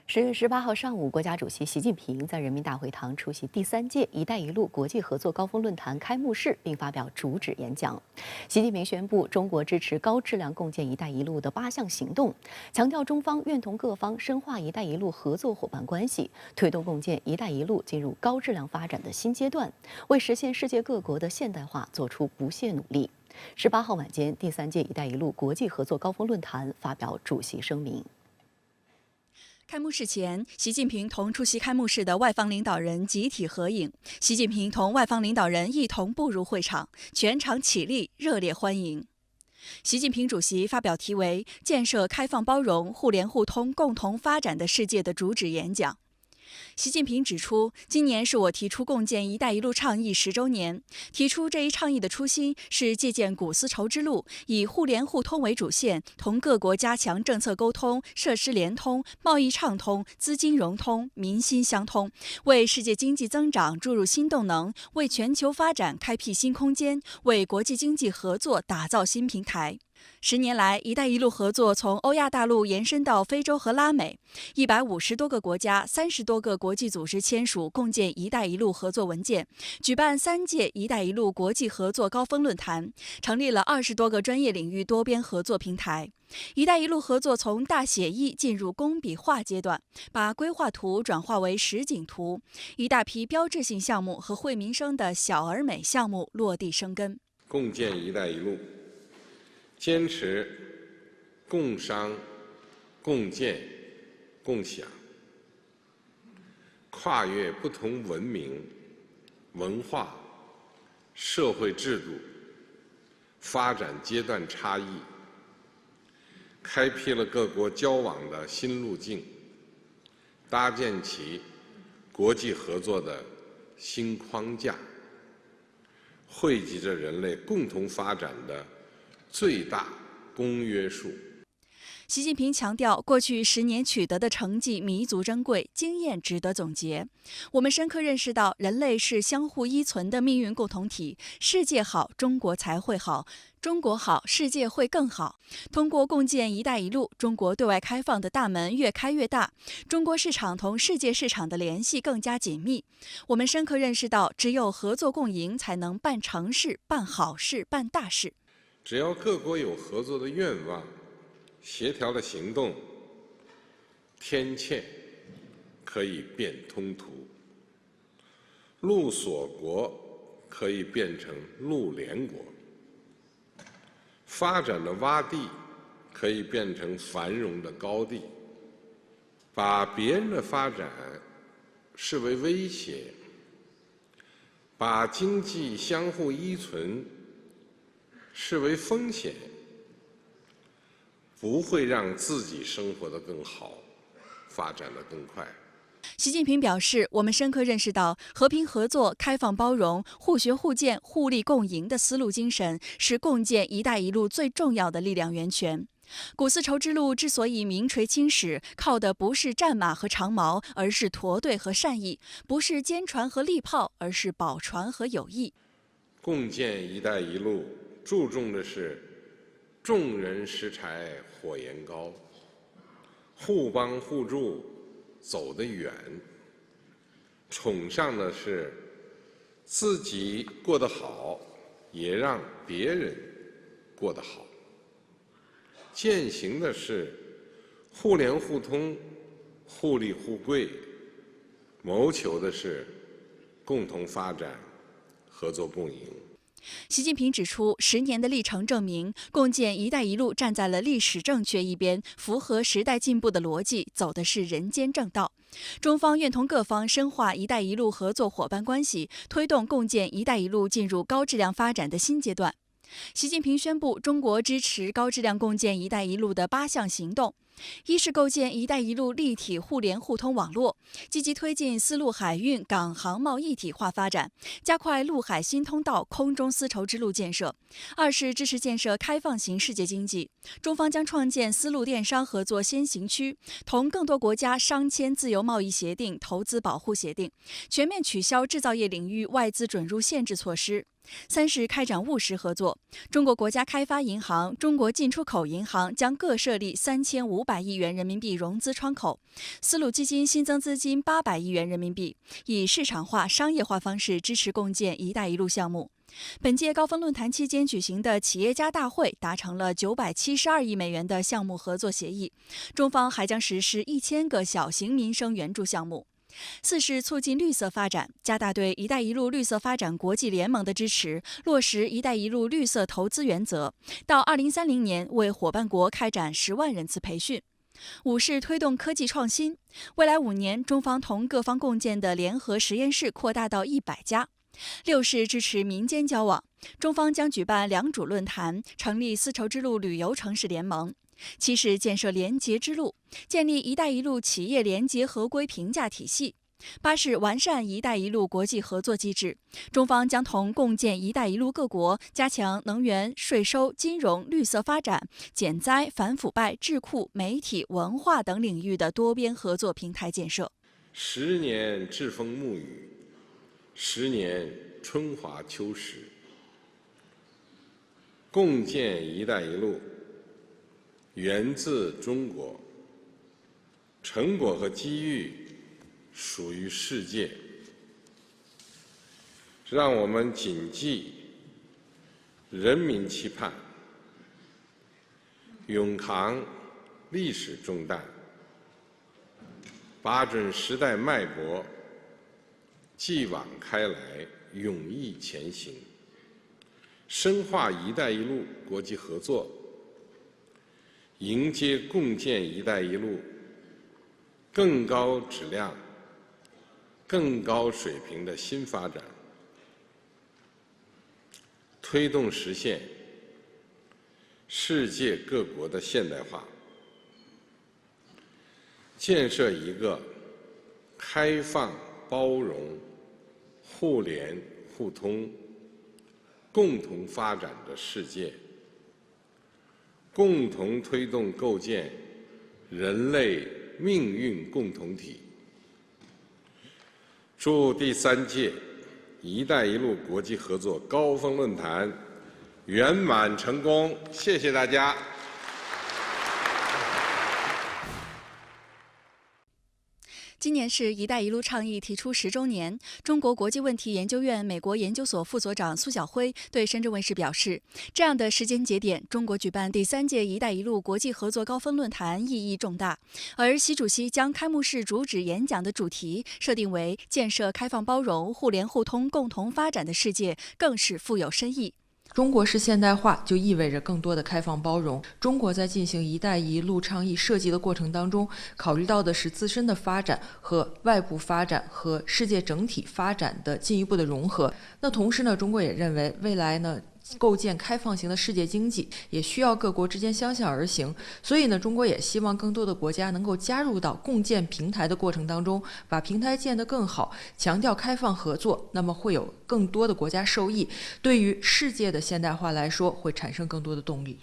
10月18号上午，国家主席习近平在人民大会堂出席第3届“一带一路”国际合作高峰论坛开幕式，并发表主旨演讲。习近平宣布，中国支持高质量共建“一带一路”的8项行动，强调中方愿同各方深化“一带一路”合作伙伴关系，推动共建“一带一路”进入高质量发展的新阶段，为实现世界各国的现代化做出不懈努力。18号晚间，第3届“一带一路”国际合作高峰论坛发表主席声明。开幕式前，习近平同出席开幕式的外方领导人集体合影。习近平同外方领导人一同步入会场，全场起立，热烈欢迎。习近平主席发表题为“建设开放包容、互联互通、共同发展的世界”的主旨演讲。习近平指出，今年是我提出共建“一带一路”倡议10周年。提出这一倡议的初心是借鉴古丝绸之路，以互联互通为主线，同各国加强政策沟通、设施联通、贸易畅通、资金融通、民心相通，为世界经济增长注入新动能，为全球发展开辟新空间，为国际经济合作打造新平台。10年来，“一带一路”合作从欧亚大陆延伸到非洲和拉美，150多个国家、30多个国际组织签署共建“一带一路”合作文件，举办3届“一带一路”国际合作高峰论坛，成立了20多个专业领域多边合作平台。“一带一路”合作从大写意进入工笔画阶段，把规划图转化为实景图，一大批标志性项目和惠民生的小而美项目落地生根。共建“一带一路”。坚持共商、共建、共享，跨越不同文明、文化、社会制度、发展阶段差异，开辟了各国交往的新路径，搭建起国际合作的新框架，汇集着人类共同发展的最大公约数。习近平强调，过去10年取得的成绩弥足珍贵，经验值得总结。我们深刻认识到，人类是相互依存的命运共同体，世界好，中国才会好；中国好，世界会更好。通过共建“一带一路”，中国对外开放的大门越开越大，中国市场同世界市场的联系更加紧密。我们深刻认识到，只有合作共赢，才能办成事、办好事、办大事。只要各国有合作的愿望、协调的行动，天堑可以变通途，陆锁国可以变成陆联国，发展的洼地可以变成繁荣的高地。把别人的发展视为威胁，把经济相互依存视为风险，不会让自己生活得更好，发展得更快。习近平表示，我们深刻认识到，和平合作、开放包容、互学互鉴、互利共赢的丝路精神是共建“一带一路”最重要的力量源泉。古丝绸之路之所以名垂青史，靠的不是战马和长矛，而是驼队和善意；不是坚船和利炮，而是宝船和友谊。共建“一带一路”注重的是众人拾柴火焰高，互帮互助走得远，崇尚的是自己过得好，也让别人过得好，践行的是互联互通、互利互惠，谋求的是共同发展、合作共赢。习近平指出，10年的历程证明，共建“一带一路”站在了历史正确一边，符合时代进步的逻辑，走的是人间正道。中方愿同各方深化“一带一路”合作伙伴关系，推动共建“一带一路”进入高质量发展的新阶段。习近平宣布，中国支持高质量共建“一带一路”的8项行动。一是构建“一带一路”立体互联互通网络，积极推进丝路海运、港航贸一体化发展，加快陆海新通道、空中丝绸之路建设。二是支持建设开放型世界经济，中方将创建丝路电商合作先行区，同更多国家商签自由贸易协定、投资保护协定，全面取消制造业领域外资准入限制措施。3是开展务实合作，中国国家开发银行、中国进出口银行将各设立3500亿元人民币融资窗口，丝路基金新增资金800亿元人民币，以市场化、商业化方式支持共建“一带一路”项目。本届高峰论坛期间举行的企业家大会达成了972亿美元的项目合作协议，中方还将实施1000个小型民生援助项目。4是促进绿色发展，加大对“一带一路”绿色发展国际联盟的支持，落实“一带一路”绿色投资原则，到2030年为伙伴国开展10万人次培训。5是推动科技创新，未来5年，中方同各方共建的联合实验室扩大到100家。6是支持民间交往，中方将举办2主论坛，成立丝绸之路旅游城市联盟。7是建设廉洁之路，建立“一带一路”企业廉洁合规评价体系。8是完善“一带一路”国际合作机制，中方将同共建“一带一路”各国加强能源、税收、金融、绿色发展、减灾、反腐败、智库、媒体、文化等领域的多边合作平台建设。10年栉风沐雨，10年春华秋实。共建“一带一路”源自中国，成果和机遇属于世界。让我们谨记人民期盼，勇扛历史重担，把准时代脉搏，继往开来，勇毅前行，深化“一带一路”国际合作，迎接共建“一带一路”更高质量、更高水平的新发展，推动实现世界各国的现代化，建设一个开放、包容、互联互通、共同发展的世界，共同推动构建人类命运共同体。祝第3届“一带一路”国际合作高峰论坛圆满成功！谢谢大家。今年是“一带一路”倡议提出10周年，中国国际问题研究院美国研究所副所长苏晓辉对深圳卫视表示，这样的时间节点，中国举办第3届“一带一路”国际合作高峰论坛意义重大。而习主席将开幕式主旨演讲的主题设定为建设开放包容、互联互通、共同发展的世界，更是富有深意。中国式现代化就意味着更多的开放包容。中国在进行“一带一路”倡议设计的过程当中，考虑到的是自身的发展和外部发展和世界整体发展的进一步的融合。那同时呢，中国也认为未来呢，构建开放型的世界经济也需要各国之间相向而行，所以呢，中国也希望更多的国家能够加入到共建平台的过程当中，把平台建得更好，强调开放合作，那么会有更多的国家受益，对于世界的现代化来说会产生更多的动力。